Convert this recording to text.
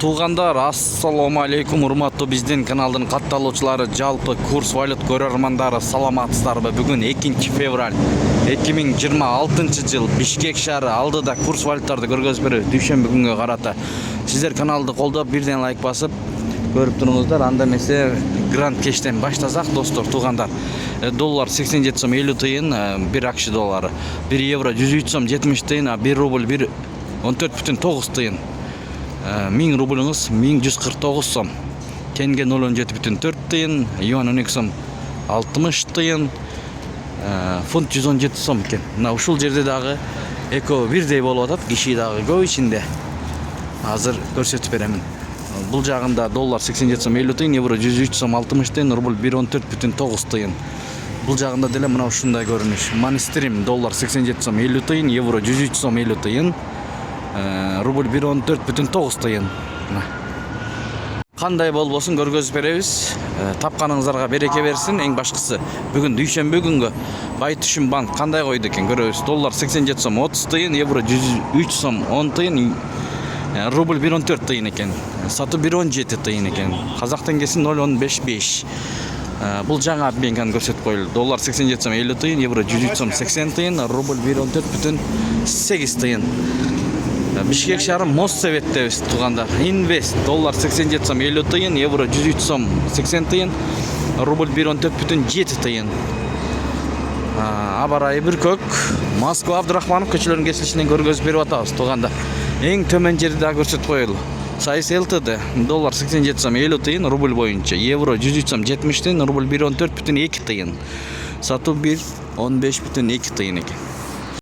Туугандар, ассаламу алейкум, урматтуу биздин каналдын катталуучулары, жалпы курс валют көрөрмандары, саламатсыздарбы? Бүгүн 2 февраль 2026 жыл Бишкек шаары алдыда курс валюттарды көргөзүп берет. Дүйшөмбү күнгө карата сиздер каналды колдоп, бирден лайк басып көрүп туруңуздар. Анда эмесе гранд кештен баштасак, достор, туугандар. Доллар 87 сом 50 тыйын, 1 акш доллары, 1 евро 103 сом 70 тыйын, 1 рубль 14,9 тыйын. 1000 рубльыңыз 1149 сом. Тенге 0,17,4 тыйын, юан 12 сом 60 тыйын, фунт 117 сом экен. Мына ушул жерде дагы эко бирдей болуп атат, киши дагы көп ичинде. Азыр көрсөтүп беремин. Бул жагында доллар 87 сом 50 тыйын, евро 103 сом 60 тыйын, рубль 1,14,9 тыйын. Бул жагында деле мына ушундай көрүнүш. Манистрим доллар 87 сом 50 тыйын, евро 103 сом 50 тыйын. Рубль 1,14,9 тыйын. Кандай болбосун көргөзүп беребиз. Тапканыңыздарга береке берсин. Эң башкысы бүгүн дүйшөмбү күнгө бай түшүм банк кандай койду экен көрөбүз. Доллар 87 сом 30 тыйын, евро 103 сом 10 тыйын, рубль 1,14 тыйын экен. Сатуу 1,17 тыйын экен. Казак теңгеси 0,155. Бул жаңа обменканы көрсөтүп коюлду. Доллар 87 сом 50 тыйын, евро 103 сом 80 тыйын, рубль 1,14,8 тыйын. Бишкек шаары Моссоветтебиз, туугандар. Инвест доллар 87 сом 50 тыйын, евро 103 сом 80 тыйын, рубль 1,14,7 тыйын. Аба ырайы бир көк. Москва Абдурахманов көчөлөрүнүн кесилишинен көргөзүп берип атабыз, туугандар. Эң төмөн жерде дагы көрсөтүп коюлду. Сайыс ЛТД доллар 87 сом 50 тыйын, рубль боюнча, евро 103 сом 70 тыйын, рубль 1,14,2 тыйын. Сатуу 1,15,2 тыйын экен.